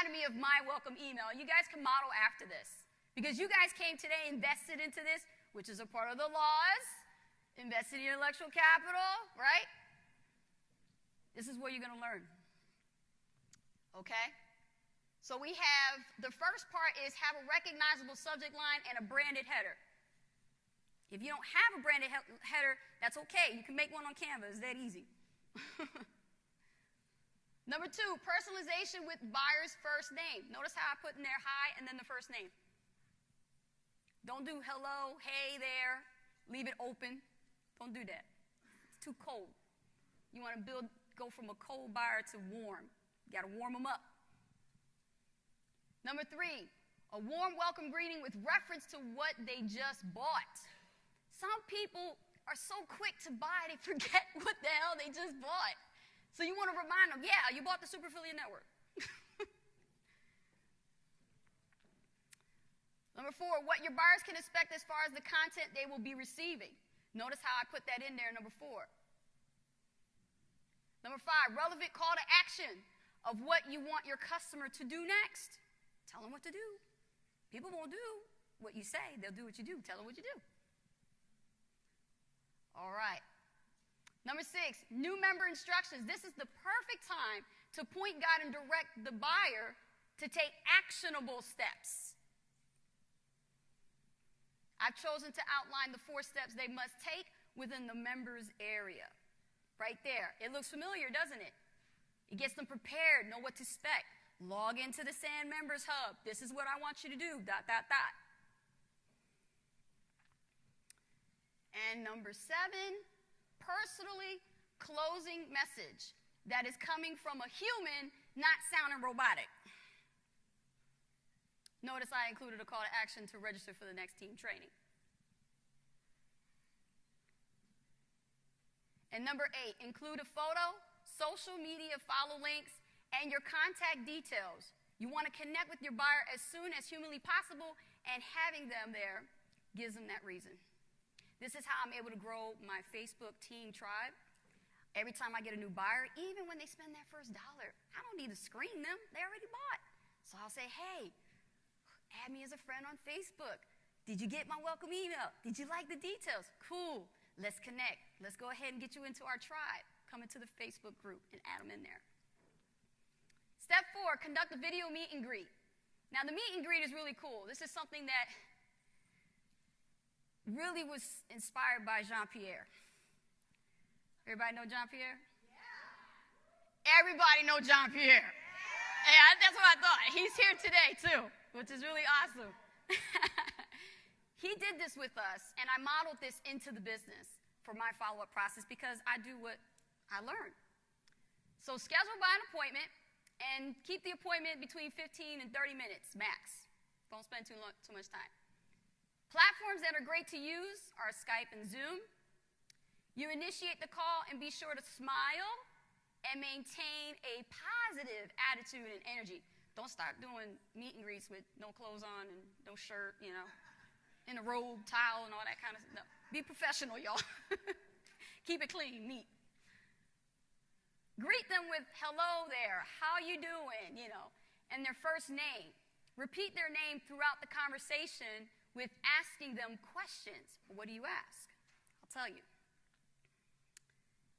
anatomy of my welcome email. You guys can model after this. Because you guys came today, invested into this, which is a part of the laws, invested in your intellectual capital, right? This is what you're going to learn. Okay? So we have, the first part is have a recognizable subject line and a branded header. If you don't have a branded header, that's okay. You can make one on Canva. It's that easy. Number 2, personalization with buyer's first name. Notice how I put in there hi and then the first name. Don't do hello, hey there, leave it open. Don't do that. It's too cold. You want to go from a cold buyer to warm. You got to warm them up. Number 3, a warm welcome greeting with reference to what they just bought. Some people are so quick to buy, they forget what the hell they just bought. So you want to remind them, yeah, you bought the Super Affiliate Network. Number 4, what your buyers can expect as far as the content they will be receiving. Notice how I put that in there, number 4. Number 5, relevant call to action of what you want your customer to do next. Tell them what to do. People won't do what you say. They'll do what you do. Tell them what you do. All right. Number 6, new member instructions. This is the perfect time to point, guide, and direct the buyer to take actionable steps. I've chosen to outline the 4 steps they must take within the members area. Right there. It looks familiar, doesn't it? It gets them prepared, know what to expect. Log into the SAN Members Hub. This is what I want you to do, ... And number 7, personally closing message that is coming from a human, not sounding robotic. Notice I included a call to action to register for the next team training. And number 8, include a photo, social media follow links, and your contact details. You want to connect with your buyer as soon as humanly possible, and having them there gives them that reason. This is how I'm able to grow my Facebook team tribe. Every time I get a new buyer, even when they spend that first $1, I don't need to screen them. They already bought. So I'll say, hey, add me as a friend on Facebook. Did you get my welcome email? Did you like the details? Cool. Let's connect. Let's go ahead and get you into our tribe. Come into the Facebook group and add them in there. Step 4, conduct a video meet and greet. Now, the meet and greet is really cool. This is something that really was inspired by Jean-Pierre. Everybody know Jean-Pierre? Yeah. Everybody know Jean-Pierre. Yeah, that's what I thought. He's here today, too, which is really awesome. He did this with us, and I modeled this into the business for my follow-up process because I do what I learned. So schedule by an appointment and keep the appointment between 15 and 30 minutes max. Don't spend too much time. Platforms that are great to use are Skype and Zoom. You initiate the call and be sure to smile and maintain a positive attitude and energy. Don't start doing meet and greets with no clothes on and no shirt, in a robe, towel, and all that kind of stuff. No. Be professional, y'all. Keep it clean, neat. Greet them with hello there, how you doing, and their first name. Repeat their name throughout the conversation with asking them questions. What do you ask? I'll tell you.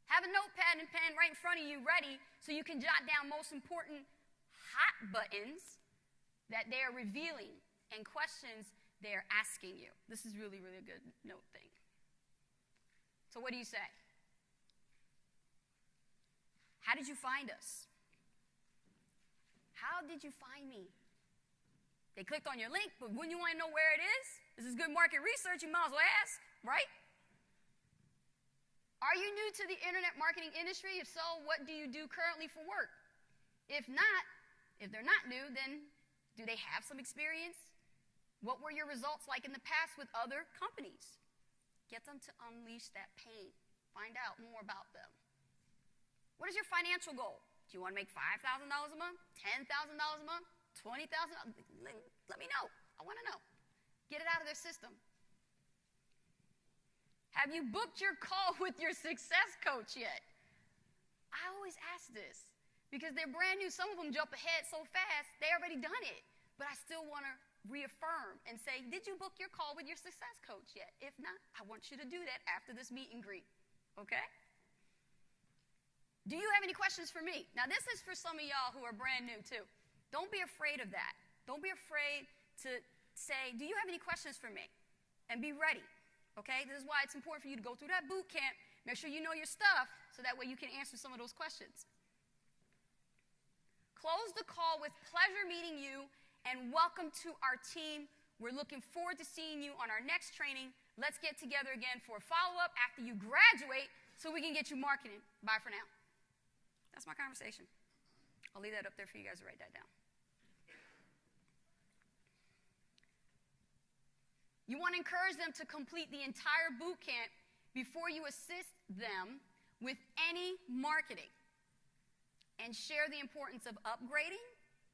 Have a notepad and pen right in front of you ready so you can jot down most important hot buttons that they are revealing and questions they are asking you. This is really, really a good note thing. So what do you say? How did you find us? How did you find me? They clicked on your link, but wouldn't you want to know where it is? This is good market research, you might as well ask, right? Are you new to the internet marketing industry? If so, what do you do currently for work? If they're not new, then do they have some experience? What were your results like in the past with other companies? Get them to unleash that pain. Find out more about them. What is your financial goal? Do you want to make $5,000 a month? $10,000 a month? $20,000? Let me know. I want to know. Get it out of their system. Have you booked your call with your success coach yet? I always ask this because they're brand new. Some of them jump ahead so fast, they already done it. But I still want to reaffirm and say, did you book your call with your success coach yet? If not, I want you to do that after this meet and greet, okay? Do you have any questions for me? Now, this is for some of y'all who are brand new, too. Don't be afraid of that. Don't be afraid to say, do you have any questions for me? And be ready, okay? This is why it's important for you to go through that boot camp. Make sure you know your stuff so that way you can answer some of those questions. Close the call with pleasure meeting you and welcome to our team. We're looking forward to seeing you on our next training. Let's get together again for a follow-up after you graduate so we can get you marketing. Bye for now. That's my conversation. I'll leave that up there for you guys to write that down. You want to encourage them to complete the entire boot camp before you assist them with any marketing, and share the importance of upgrading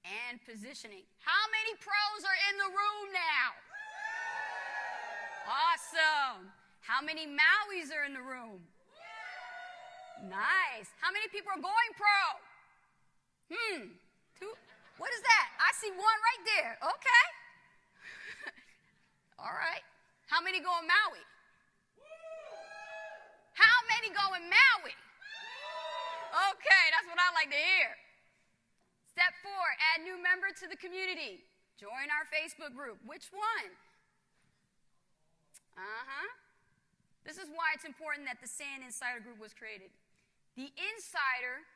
and positioning. How many pros are in the room now? Awesome. How many Mauis are in the room? Nice. How many people are going pro? Two. What is that? I see one right there. Okay. All right. How many going Maui? How many going Maui? Okay, that's what I like to hear. Step 4, add new member to the community. Join our Facebook group. Which one? This is why it's important that the SAN Insider group was created. The insider,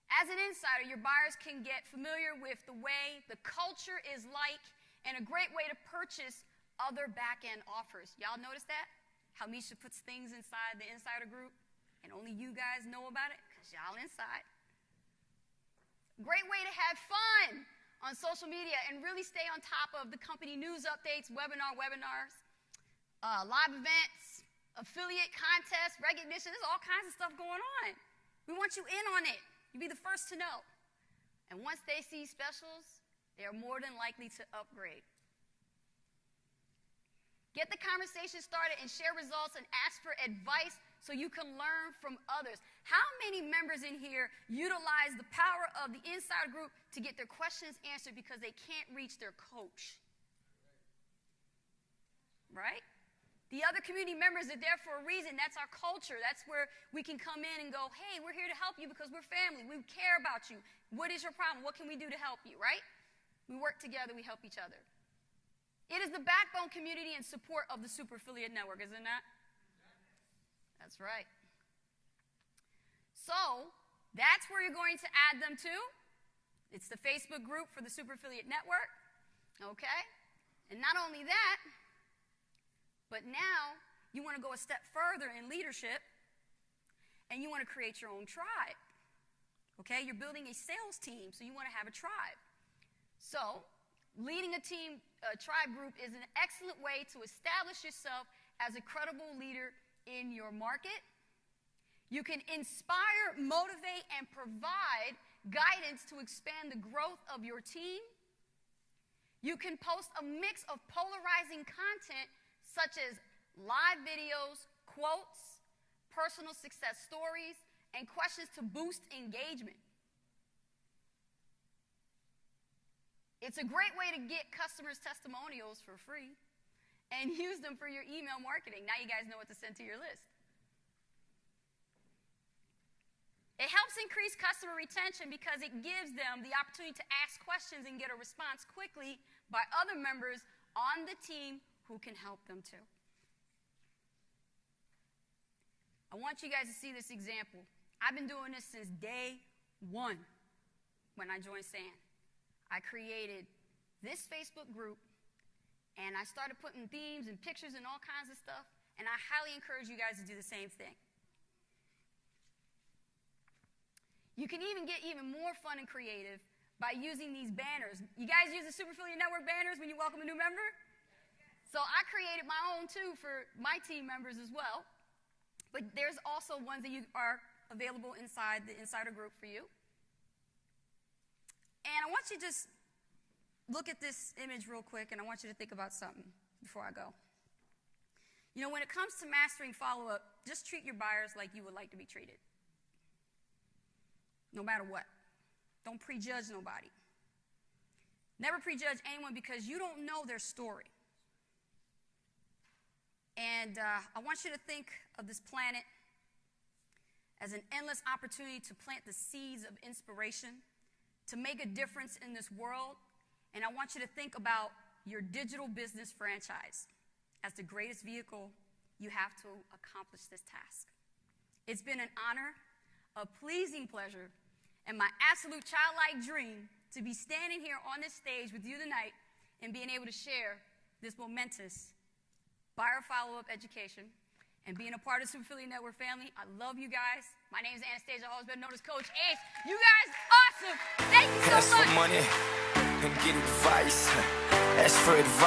as an insider, your buyers can get familiar with the way the culture is like and a great way to purchase other back-end offers. Y'all notice that? How Misha puts things inside the insider group? And only you guys know about it because y'all inside. Great way to have fun on social media and really stay on top of the company news updates, webinars, live events, affiliate contests, recognition. There's all kinds of stuff going on. We want you in on it. You'll be the first to know. And once they see specials, they are more than likely to upgrade. Get the conversation started and share results and ask for advice so you can learn from others. How many members in here utilize the power of the insider group to get their questions answered because they can't reach their coach? Right? The other community members are there for a reason. That's our culture. That's where we can come in and go, hey, we're here to help you because we're family. We care about you. What is your problem? What can we do to help you, right? We work together. We help each other. It is the backbone community and support of the Super Affiliate Network, isn't it? That's right. So, that's where you're going to add them to. It's the Facebook group for the Super Affiliate Network. Okay? And not only that, but now you want to go a step further in leadership and you want to create your own tribe. Okay? You're building a sales team, so you want to have a tribe. So, leading a team, a tribe group is an excellent way to establish yourself as a credible leader in your market. You can inspire, motivate, and provide guidance to expand the growth of your team. You can post a mix of polarizing content such as live videos, quotes, personal success stories, and questions to boost engagement. It's a great way to get customers' testimonials for free and use them for your email marketing. Now you guys know what to send to your list. It helps increase customer retention because it gives them the opportunity to ask questions and get a response quickly by other members on the team who can help them too. I want you guys to see this example. I've been doing this since day one when I joined SAN. I created this Facebook group, and I started putting themes and pictures and all kinds of stuff, and I highly encourage you guys to do the same thing. You can even get even more fun and creative by using these banners. You guys use the Super Affiliate Network banners when you welcome a new member? So I created my own, too, for my team members as well. But there's also ones that are available inside the insider group for you. And I want you to just look at this image real quick, and I want you to think about something before I go. You know, when it comes to mastering follow-up, just treat your buyers like you would like to be treated. no matter what. Don't prejudge nobody. Never prejudge anyone because you don't know their story. And I want you to think of this planet as an endless opportunity to plant the seeds of inspiration, to make a difference in this world. And I want you to think about your digital business franchise as the greatest vehicle you have to accomplish this task. It's been an honor, a pleasing pleasure, and my absolute childlike dream to be standing here on this stage with you tonight and being able to share this momentous buyer follow-up education and being a part of Super Affiliate Network family. I love you guys. My name is Anastasia, always been known as Coach Ace. You guys are awesome. Thank you so much. Ask for money and get advice. Ask for advice.